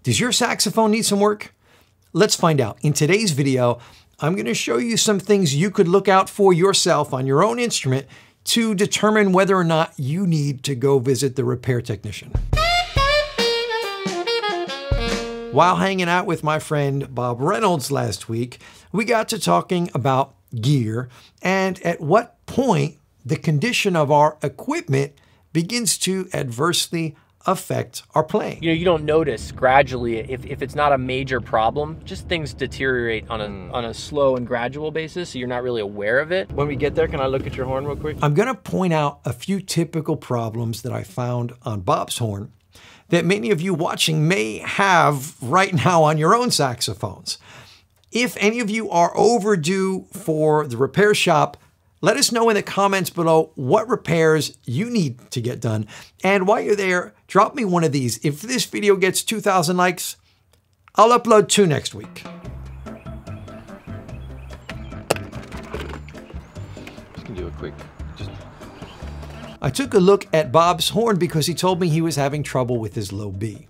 Does your saxophone need some work? Let's find out. In today's video, I'm going to show you some things you could look out for yourself on your own instrument to determine whether or not you need to go visit the repair technician. While hanging out with my friend Bob Reynolds last week, we got to talking about gear and at what point the condition of our equipment begins to adversely affect our playing. You know, you don't notice gradually if it's not a major problem, just things deteriorate on a slow and gradual basis, so you're not really aware of it. When we get there, can I look at your horn real quick? I'm going to point out a few typical problems that I found on Bob's horn that many of you watching may have right now on your own saxophones. If any of you are overdue for the repair shop, let us know in the comments below what repairs you need to get done. And while you're there, drop me one of these. If this video gets 2,000 likes, I'll upload 2 next week. Just gonna do a quick, I took a look at Bob's horn because he told me he was having trouble with his low B.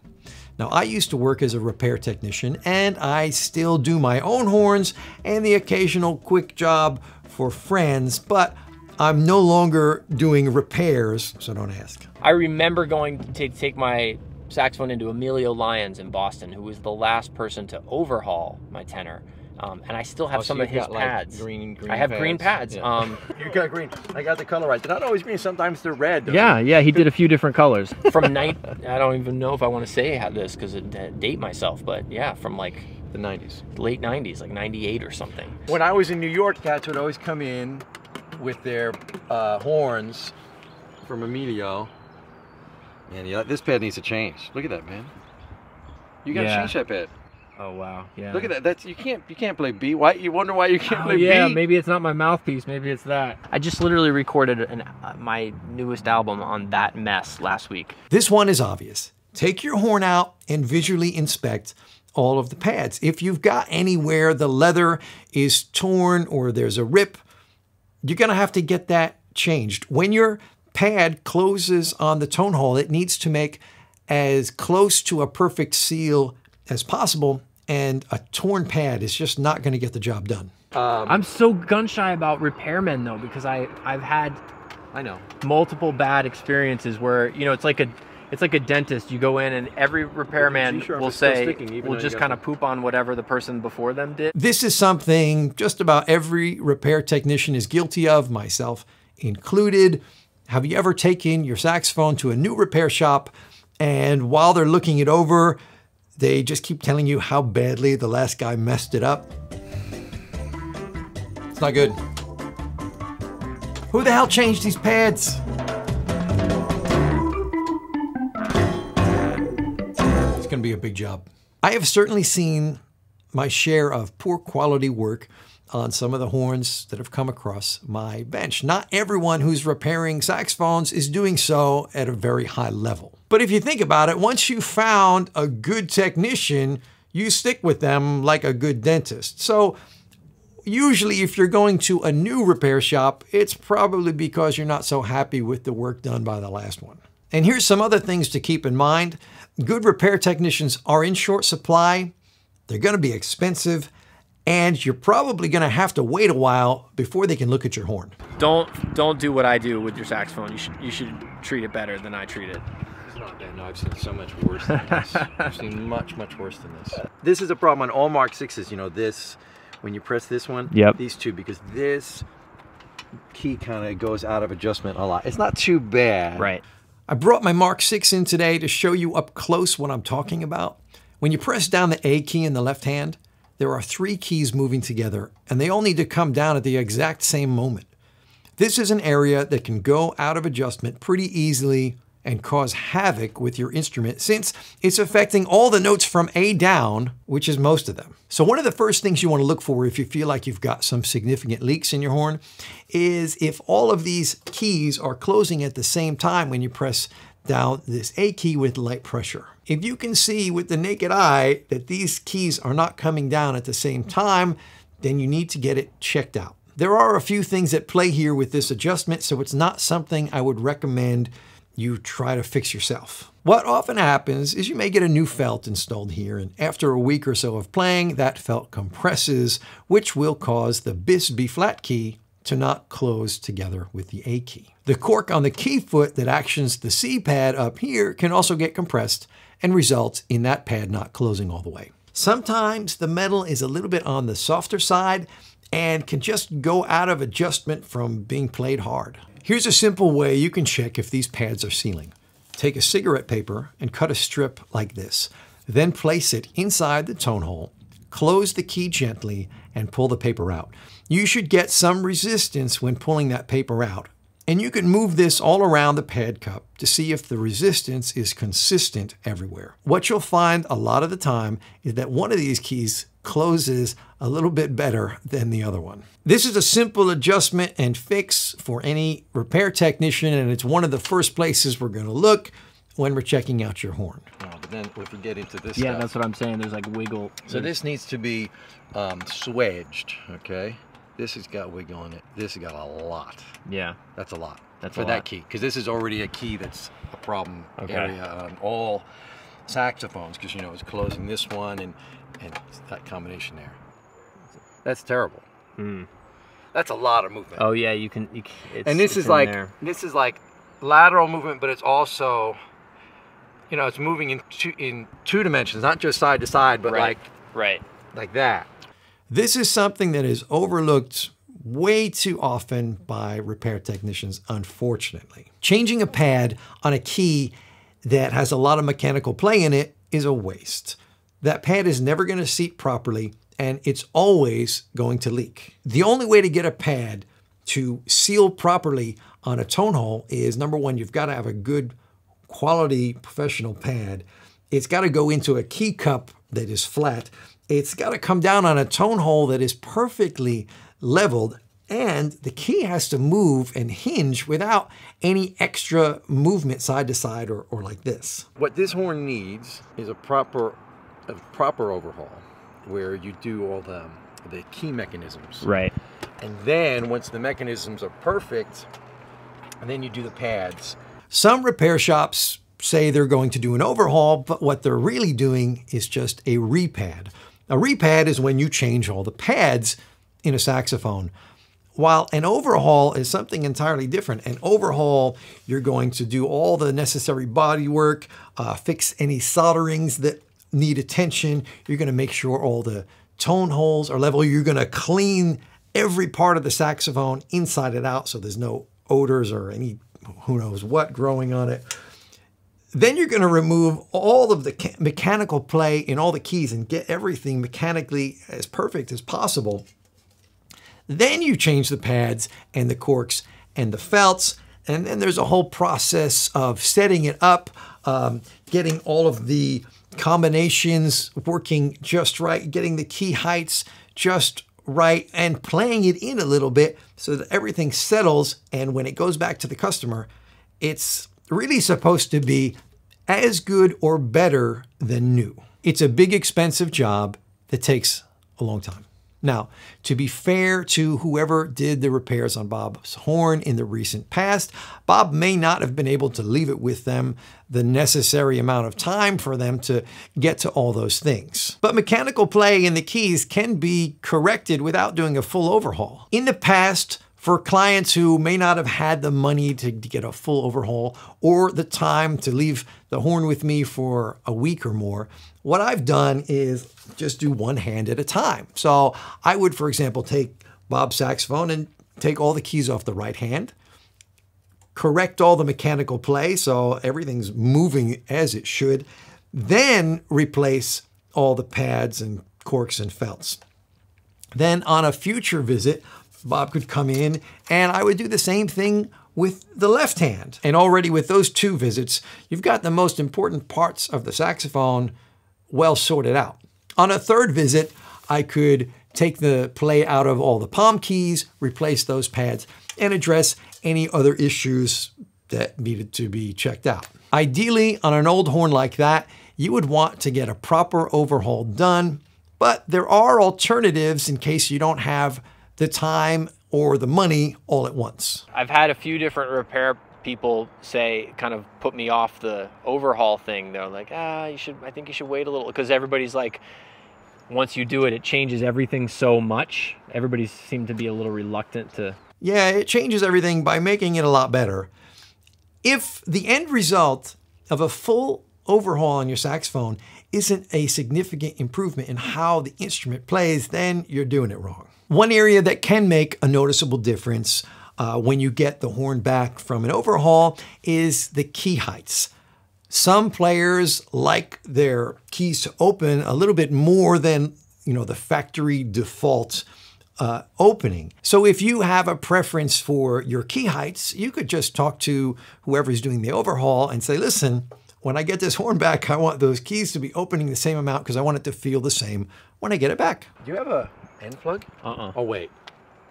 Now, I used to work as a repair technician, and I still do my own horns and the occasional quick job for friends, but I'm no longer doing repairs, so don't ask. I remember going to take my saxophone into Emilio Lyons in Boston, who was the last person to overhaul my tenor. And I still have some of his pads. Green I have green pads. Yeah. You got green. I got the color right. They're not always green. Sometimes they're red. Yeah, he did a few different colors. I don't even know if I want to say this because it date myself, but yeah, from like the 90s. Late 90s, like 98 or something. When I was in New York, cats would always come in with their horns from Emilio. And yeah, this pad needs to change. Look at that, man. You gotta change that pad. Oh wow, yeah. Look at that. That's you can't play B. Why you wonder why you can't play yeah, B? Maybe it's not my mouthpiece. Maybe it's that. I just literally recorded my newest album on that mess last week. This one is obvious. Take your horn out and visually inspect all of the pads. If you've got anywhere the leather is torn or there's a rip, you're gonna have to get that changed. When your pad closes on the tone hole, it needs to make as close to a perfect seal as possible, and a torn pad is just not going to get the job done. I'm so gun shy about repairmen though, because I've had multiple bad experiences where, you know, it's like a dentist. You go in and every repairman will say, will just kind of poop on whatever the person before them did. This is something just about every repair technician is guilty of, myself included. Have you ever taken your saxophone to a new repair shop and while they're looking it over, they just keep telling you how badly the last guy messed it up? It's not good. Who the hell changed these pads? It's gonna be a big job. I have certainly seen my share of poor quality work on some of the horns that have come across my bench. Not everyone who's repairing saxophones is doing so at a very high level. But if you think about it, once you found a good technician, you stick with them like a good dentist. So usually if you're going to a new repair shop, it's probably because you're not so happy with the work done by the last one. And here's some other things to keep in mind. Good repair technicians are in short supply. They're going to be expensive, and you're probably going to have to wait a while before they can look at your horn. Don't do what I do with your saxophone. You should treat it better than I treat it. It's not that. No, I've seen so much worse than this. I've seen much worse than this. This is a problem on all Mark 6s. You know, this, when you press this one, these two, because this key kind of goes out of adjustment a lot. It's not too bad. Right. I brought my Mark 6 in today to show you up close what I'm talking about. When you press down the A key in the left hand, there are 3 keys moving together, and they all need to come down at the exact same moment. This is an area that can go out of adjustment pretty easily and cause havoc with your instrument since it's affecting all the notes from A down, which is most of them. So one of the first things you want to look for if you feel like you've got some significant leaks in your horn is if all of these keys are closing at the same time when you press down this A key with light pressure. If you can see with the naked eye that these keys are not coming down at the same time, then you need to get it checked out. There are a few things at play here with this adjustment, so it's not something I would recommend you try to fix yourself. What often happens is you may get a new felt installed here, and after a week or so of playing, that felt compresses, which will cause the bis B flat key to not close together with the A key. The cork on the key foot that actions the C pad up here can also get compressed and result in that pad not closing all the way. Sometimes the metal is a little bit on the softer side and can just go out of adjustment from being played hard. Here's a simple way you can check if these pads are sealing. Take a cigarette paper and cut a strip like this. Then place it inside the tone hole, close the key gently, and pull the paper out. You should get some resistance when pulling that paper out. And you can move this all around the pad cup to see if the resistance is consistent everywhere. What you'll find a lot of the time is that one of these keys closes a little bit better than the other one. This is a simple adjustment and fix for any repair technician, and it's one of the first places we're going to look when we're checking out your horn. Oh, but then if we get into this yeah, stuff, that's what I'm saying. There's like wiggle. So this needs to be swedged, okay? This has got wiggle in it. This has got a lot. Yeah. That's a lot. That's for a that lot. key, because this is already a key that's a problem area on all saxophones, because you know it's closing this one and that combination there. That's terrible. That's a lot of movement. Oh yeah, you can. And this is like lateral movement, but it's also, you know, it's moving in two dimensions, not just side to side, but like that. This is something that is overlooked way too often by repair technicians, unfortunately. Changing a pad on a key that has a lot of mechanical play in it is a waste. That pad is never going to seat properly, and it's always going to leak. The only way to get a pad to seal properly on a tone hole is, number one, you've got to have a good quality professional pad. It's got to go into a key cup that is flat. It's got to come down on a tone hole that is perfectly leveled, and the key has to move and hinge without any extra movement side to side or like this. What this horn needs is a proper overhaul, where you do all the key mechanisms. Right. And then once the mechanisms are perfect, and then you do the pads. Some repair shops say they're going to do an overhaul, but what they're really doing is just a repad. A repad is when you change all the pads in a saxophone, while an overhaul is something entirely different. An overhaul, you're going to do all the necessary body work, fix any solderings that need attention. You're going to make sure all the tone holes are level. You're going to clean every part of the saxophone inside and out so there's no odors or any who knows what growing on it. Then you're going to remove all of the mechanical play in all the keys and get everything mechanically as perfect as possible. Then you change the pads and the corks and the felts, and then there's a whole process of setting it up, getting all of the combinations working just right, getting the key heights just right, and playing it in a little bit so that everything settles, and when it goes back to the customer, it's really supposed to be as good or better than new. It's a big, expensive job that takes a long time. Now, to be fair to whoever did the repairs on Bob's horn in the recent past, Bob may not have been able to leave it with them the necessary amount of time for them to get to all those things. But mechanical play in the keys can be corrected without doing a full overhaul. In the past, for clients who may not have had the money to get a full overhaul or the time to leave the horn with me for a week or more, what I've done is just do one hand at a time. So I would, for example, take Bob's saxophone and take all the keys off the right hand, correct all the mechanical play so everything's moving as it should, then replace all the pads and corks and felts. Then on a future visit, Bob could come in and I would do the same thing with the left hand. And already with those two visits, you've got the most important parts of the saxophone well sorted out. On a third visit, I could take the play out of all the palm keys, replace those pads, and address any other issues that needed to be checked out. Ideally, on an old horn like that, you would want to get a proper overhaul done, but there are alternatives in case you don't have the time or the money all at once. I've had a few different repair people say kind of put me off the overhaul thing. They're like, I think you should wait a little, because everybody's like, once you do it, it changes everything so much. Everybody seemed to be a little reluctant to. Yeah, it changes everything by making it a lot better. If the end result of a full overhaul on your saxophone isn't a significant improvement in how the instrument plays, then you're doing it wrong. One area that can make a noticeable difference when you get the horn back from an overhaul is the key heights. Some players like their keys to open a little bit more than, the factory default opening. So if you have a preference for your key heights, you could just talk to whoever's doing the overhaul and say, listen, when I get this horn back, I want those keys to be opening the same amount because I want it to feel the same when I get it back. Do you have a end plug? Uh-uh. Oh, wait.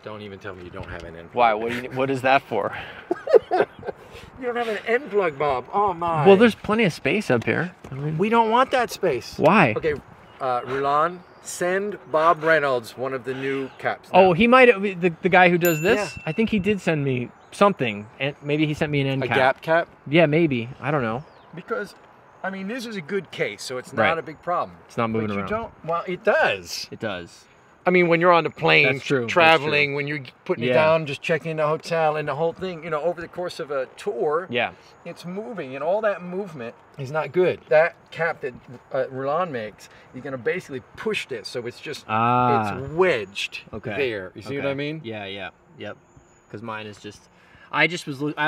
Don't even tell me you don't have an end plug. Why? What is that for? You don't have an end plug, Bob. Oh, my. Well, there's plenty of space up here. We don't want that space. Why? Okay, Rulon, send Bob Reynolds one of the new caps now. Oh, he might have, the guy who does this? Yeah. I think he did send me something. And maybe he sent me an end cap. A gap cap? Yeah, maybe. I don't know. Because, I mean, this is a good case, so it's not a big problem. It's not moving but around. You don't, well, it does. It does. I mean, when you're on the plane, That's true. traveling, That's true. when you're putting it down, just checking in the hotel, and the whole thing, over the course of a tour, it's moving, and all that movement is not good. That cap that Rulon makes, you're going to basically push this, so it's just, it's wedged there. You see what I mean? Yeah, yep. Because mine is just, I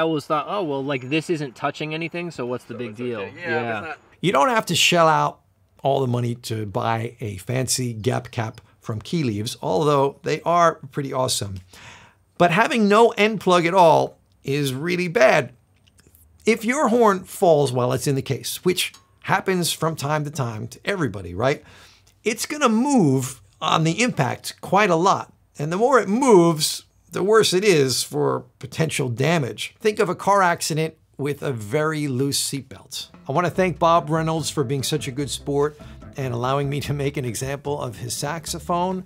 always thought, oh, well, like, this isn't touching anything, so what's the big deal? Okay. Yeah. It's not... You don't have to shell out all the money to buy a fancy gap cap from Key Leaves, although they are pretty awesome. But having no end plug at all is really bad. If your horn falls while it's in the case, which happens from time to everybody, right? It's gonna move on the impact quite a lot. And the more it moves, the worse it is for potential damage. Think of a car accident with a very loose seatbelt. I wanna thank Bob Reynolds for being such a good sport and allowing me to make an example of his saxophone.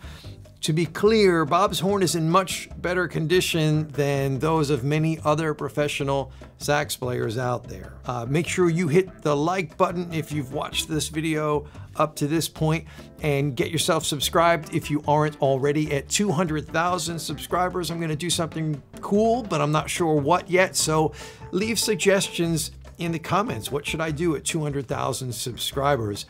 To be clear, Bob's horn is in much better condition than those of many other professional sax players out there. Make sure you hit the like button if you've watched this video up to this point, and get yourself subscribed if you aren't already. At 200,000 subscribers, I'm gonna do something cool, but I'm not sure what yet, so leave suggestions in the comments. What should I do at 200,000 subscribers?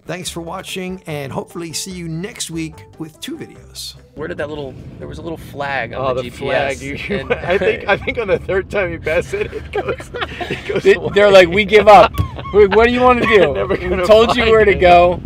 Thanks for watching, and hopefully see you next week with 2 videos. Where did there was a little flag on the GPS. Flag. I think on the 3rd time you pass it, it goes They're like, we give up. What do you want to do? We told you where to go.